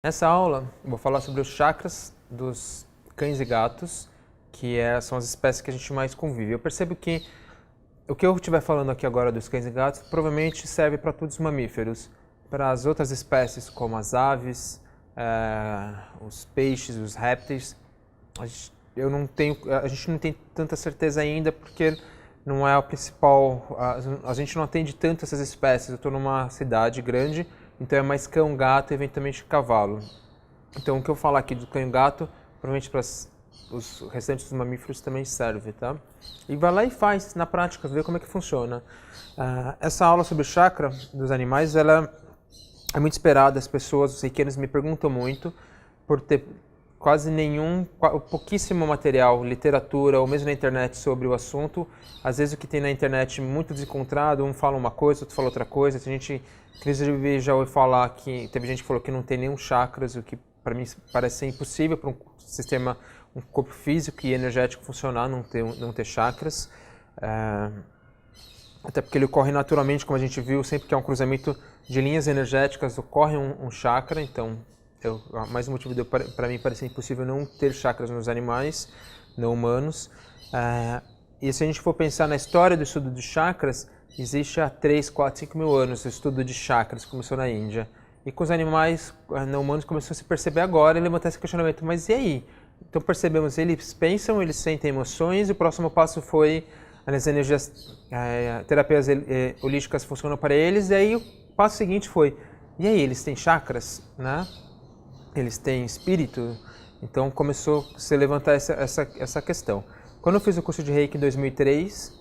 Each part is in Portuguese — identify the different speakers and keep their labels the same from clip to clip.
Speaker 1: Nessa aula, eu vou falar sobre os chakras dos cães e gatos, são as espécies que a gente mais convive. Eu percebo que o que eu estiver falando aqui agora dos cães e gatos provavelmente serve para todos os mamíferos. Para as outras espécies, como as aves, os peixes, os répteis, a gente não tem tanta certeza ainda porque não é o principal. A gente não atende tanto essas espécies. Eu estou numa cidade grande, então é mais cão, gato e eventualmente cavalo. Então o que eu falar aqui do cão e gato, provavelmente para os restantes dos mamíferos também serve, tá? E vai lá e faz na prática, vê como é que funciona. Essa aula sobre o chakra dos animais, ela é muito esperada. As pessoas, os reikianos me perguntam muito por ter pouquíssimo material, literatura ou mesmo na internet sobre o assunto. Às vezes o que tem na internet muito desencontrado, um fala uma coisa, outro fala outra coisa. Tem gente, inclusive, já ouviu falar que teve gente que falou que não tem nenhum chakras, o que para mim parece ser impossível para um sistema, um corpo físico e energético funcionar, não ter chakras. Até porque ele ocorre naturalmente, como a gente viu, sempre que há um cruzamento de linhas energéticas ocorre um chakra. Então, mais um motivo para mim parecer impossível não ter chakras nos animais, não humanos. E se a gente for pensar na história do estudo de chakras, existe há 3, 4, 5 mil anos o estudo de chakras, começou na Índia. E com os animais não humanos começou a se perceber agora e levantar esse questionamento. Mas e aí? Então percebemos, eles pensam, eles sentem emoções, e o próximo passo foi as energias, terapias holísticas funcionam para eles, e aí o passo seguinte foi, e aí, eles têm chakras, né? Eles têm espírito? Então começou a se levantar essa questão. Quando eu fiz o curso de Reiki em 2003,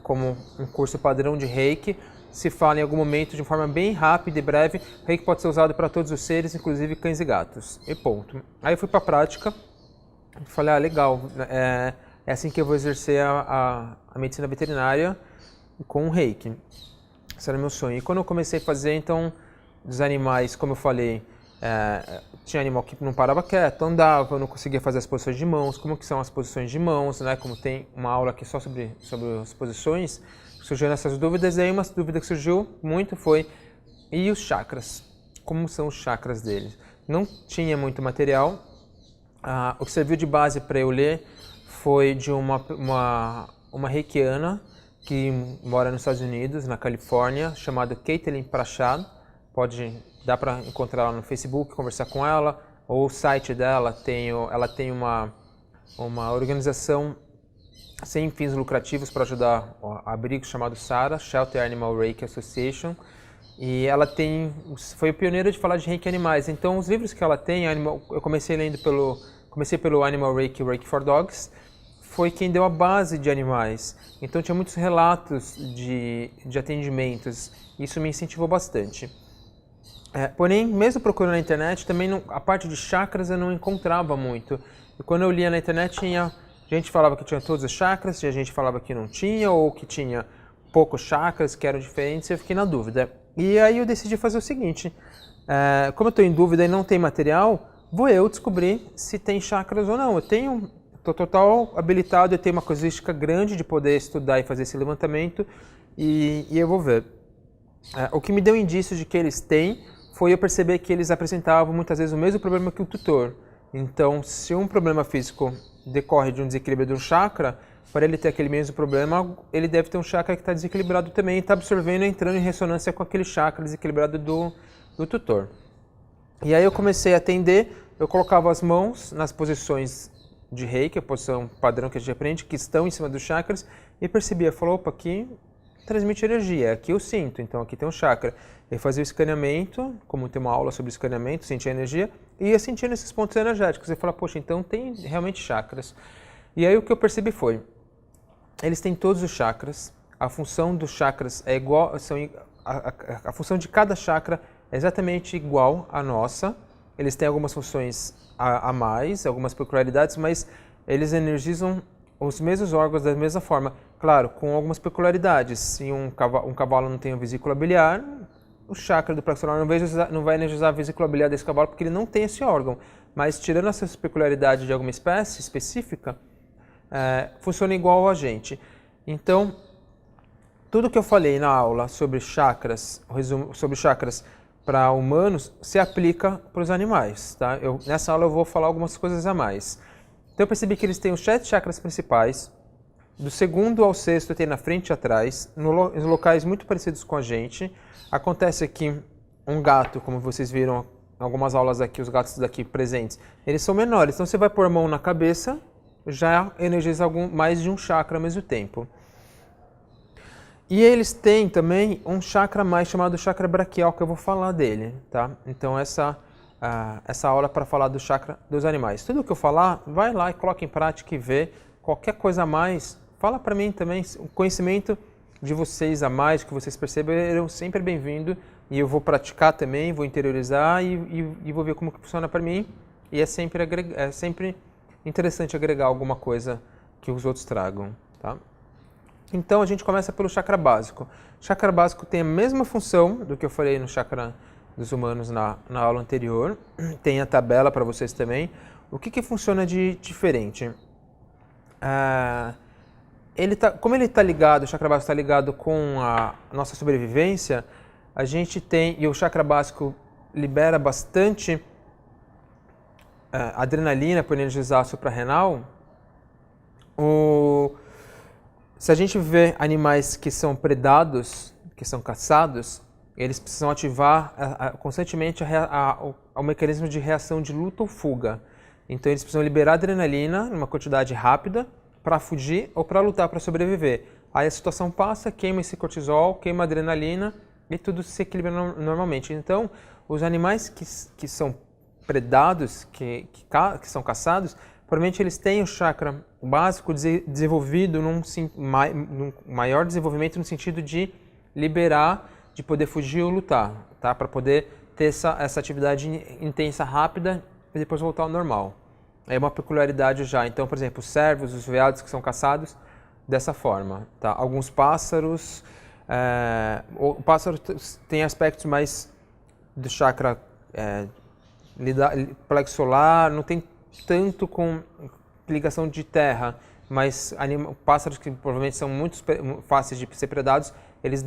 Speaker 1: como um curso padrão de Reiki, se fala em algum momento de forma bem rápida e breve, Reiki pode ser usado para todos os seres, inclusive cães e gatos, e ponto. Aí eu fui para a prática, falei, legal, é assim que eu vou exercer a medicina veterinária com o Reiki. Esse era meu sonho. E quando eu comecei a fazer, então, dos animais, como eu falei, tinha animal que não parava quieto, andava, eu não conseguia fazer as posições de mãos. Como que são as posições de mãos, né? Como tem uma aula aqui só sobre as posições, surgiram essas dúvidas. E aí uma dúvida que surgiu muito foi, e os chakras? Como são os chakras deles? Não tinha muito material. O que serviu de base para eu ler foi de uma reikiana que mora nos Estados Unidos, na Califórnia, chamada Caitlin Prashad. Dá para encontrar ela no Facebook, conversar com ela, ou o site dela, ela tem uma organização sem fins lucrativos para ajudar abrigos chamado SARA, Shelter Animal Reiki Association, e ela foi pioneira de falar de Reiki animais. Então os livros que ela tem, eu comecei pelo Animal Reiki, Reiki for Dogs, foi quem deu a base de animais. Então tinha muitos relatos de atendimentos, isso me incentivou bastante. Porém, mesmo procurando na internet, também a parte de chakras eu não encontrava muito. E quando eu lia na internet, gente falava que tinha todos os chakras, tinha gente que falava que não tinha, ou que tinha poucos chakras, que eram diferentes, e eu fiquei na dúvida. E aí eu decidi fazer o seguinte, como eu estou em dúvida e não tem material, vou eu descobrir se tem chakras ou não. Estou total habilitado, eu tenho uma casuística grande de poder estudar e fazer esse levantamento, e eu vou ver. O que me deu indício de que eles têm foi eu perceber que eles apresentavam muitas vezes o mesmo problema que o tutor. Então, se um problema físico decorre de um desequilíbrio de um chakra, para ele ter aquele mesmo problema, ele deve ter um chakra que está desequilibrado também, está absorvendo e entrando em ressonância com aquele chakra desequilibrado do tutor. E aí eu comecei a atender, eu colocava as mãos nas posições de Reiki, a posição padrão que a gente aprende, que estão em cima dos chakras, e percebia, opa, aqui transmite energia, aqui eu sinto, então aqui tem um chakra. Eu fazia o escaneamento, como tem uma aula sobre escaneamento, sentia a energia, e ia sentindo esses pontos energéticos. E falava, poxa, então tem realmente chakras. E aí o que eu percebi foi, eles têm todos os chakras, a função dos chakras é igual, a função de cada chakra é exatamente igual à nossa. Eles têm algumas funções a mais, algumas peculiaridades, mas eles energizam os mesmos órgãos da mesma forma. Claro, com algumas peculiaridades. Se um cavalo não tem a vesícula biliar, o chakra do plexo solar não vai energizar a vesícula biliar desse cavalo porque ele não tem esse órgão. Mas tirando essas peculiaridades de alguma espécie específica, funciona igual a gente. Então, tudo que eu falei na aula sobre chakras, para humanos se aplica para os animais, tá? Nessa aula eu vou falar algumas coisas a mais. Então eu percebi que eles têm os 7 chakras principais, do segundo ao sexto tem na frente e atrás, em locais muito parecidos com a gente. Acontece que um gato, como vocês viram em algumas aulas aqui, os gatos daqui presentes, eles são menores, então você vai pôr a mão na cabeça, já energiza mais de um chakra ao mesmo tempo. E eles têm também um chakra mais chamado chakra braquial, que eu vou falar dele, tá? Então essa aula é para falar do chakra dos animais. Tudo que eu falar, vai lá e coloca em prática e vê. Qualquer coisa a mais, fala para mim também. O conhecimento de vocês a mais, que vocês perceberam, sempre bem-vindo. E eu vou praticar também, vou interiorizar e vou ver como que funciona para mim. E é sempre interessante agregar alguma coisa que os outros tragam, tá? Então a gente começa pelo chakra básico. O chakra básico tem a mesma função do que eu falei no chakra dos humanos na aula anterior. Tem a tabela para vocês também. O que funciona de diferente? Como ele está ligado, o chakra básico está ligado com a nossa sobrevivência, a gente tem, e o chakra básico libera bastante adrenalina para energizar a suprarrenal. Se a gente vê animais que são predados, que são caçados, eles precisam ativar constantemente o mecanismo de reação de luta ou fuga. Então eles precisam liberar adrenalina numa quantidade rápida para fugir ou para lutar, para sobreviver. Aí a situação passa, queima esse cortisol, queima a adrenalina e tudo se equilibra normalmente. Então os animais que são predados, que são caçados, provavelmente eles têm o chakra básico desenvolvido num maior desenvolvimento no sentido de liberar, de poder fugir ou lutar, tá? Para poder ter essa atividade intensa, rápida e depois voltar ao normal. É uma peculiaridade já. Então, por exemplo, os cervos, os veados que são caçados dessa forma, tá? Alguns pássaros, o pássaro tem aspectos mais do chakra plexo solar, não tem tanto com ligação de terra, mas pássaros que provavelmente são muito fáceis de ser predados, eles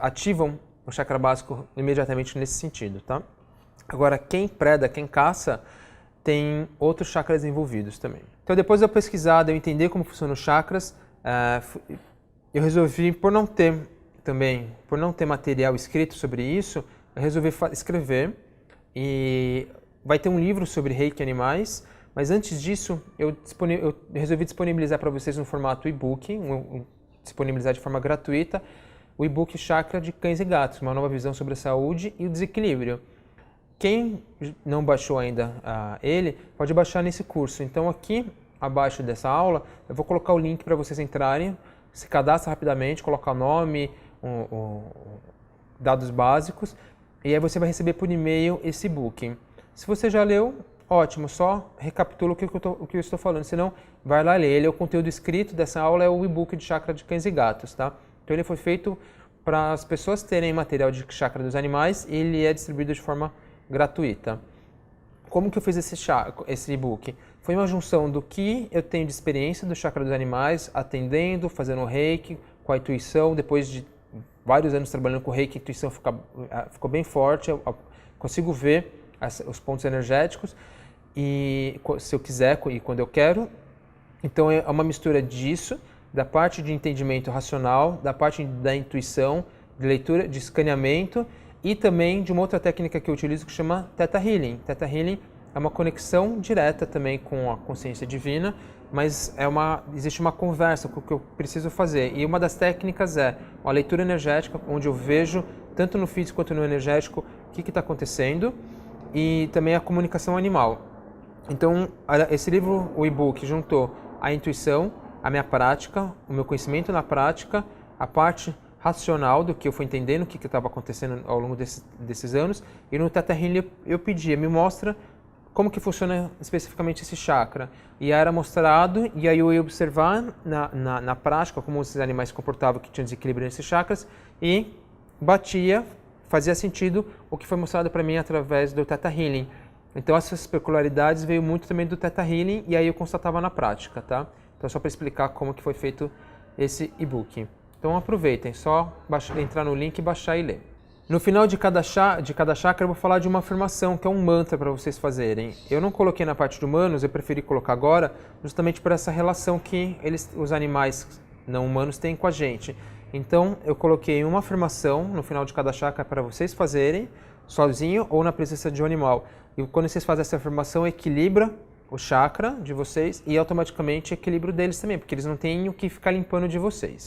Speaker 1: ativam o chakra básico imediatamente nesse sentido, tá? Agora, quem preda, quem caça, tem outros chakras envolvidos também. Então, depois de eu pesquisar, de eu entender como funcionam os chakras, eu resolvi, por não ter material escrito sobre isso, eu resolvi escrever, e vai ter um livro sobre Reiki Animais, mas antes disso, eu resolvi disponibilizar para vocês no formato e-book, disponibilizar de forma gratuita, o e-book Chakra de Cães e Gatos, uma nova visão sobre a saúde e o desequilíbrio. Quem não baixou ainda ele, pode baixar nesse curso. Então aqui, abaixo dessa aula, eu vou colocar o link para vocês entrarem, se cadastra rapidamente, colocar o nome, dados básicos, e aí você vai receber por e-mail esse e-book. Se você já leu, ótimo, só recapitula o que eu estou falando, senão vai lá ler. Ele é o conteúdo escrito dessa aula, é o e-book de Chakra de Cães e Gatos, tá? Então ele foi feito para as pessoas terem material de chakra dos animais e ele é distribuído de forma gratuita. Como que eu fiz esse e-book? Foi uma junção do que eu tenho de experiência do chakra dos animais, atendendo, fazendo reiki, com a intuição, depois de vários anos trabalhando com reiki, a intuição ficou bem forte, eu consigo ver os pontos energéticos, e se eu quiser e quando eu quero. Então é uma mistura disso, da parte de entendimento racional, da parte da intuição, de leitura, de escaneamento, e também de uma outra técnica que eu utilizo que chama Theta Healing. Theta Healing é uma conexão direta também com a consciência divina, mas existe uma conversa com o que eu preciso fazer. E uma das técnicas é a leitura energética, onde eu vejo, tanto no físico quanto no energético, o que está acontecendo, e também a comunicação animal. Então, esse livro, o e-book, juntou a intuição, a minha prática, o meu conhecimento na prática, a parte racional do que eu fui entendendo, o que estava acontecendo ao longo desses anos, e no Theta Healing eu pedia, me mostra como que funciona especificamente esse chakra. E aí era mostrado, e aí eu ia observar na prática como esses animais se comportavam, que tinham desequilíbrio nesses chakras, e fazia sentido o que foi mostrado para mim através do Theta Healing. Então essas peculiaridades veio muito também do Theta Healing, e aí eu constatava na prática, tá? Então só para explicar como que foi feito esse e-book. Então aproveitem, só entrar no link, baixar e ler. No final de cada chakra eu vou falar de uma afirmação, que é um mantra para vocês fazerem. Eu não coloquei na parte do humanos, eu preferi colocar agora, justamente por essa relação que os animais não humanos têm com a gente. Então eu coloquei uma afirmação no final de cada chakra para vocês fazerem, sozinho ou na presença de um animal. E quando vocês fazem essa afirmação, equilibra o chakra de vocês e automaticamente equilibra o deles também, porque eles não têm o que ficar limpando de vocês.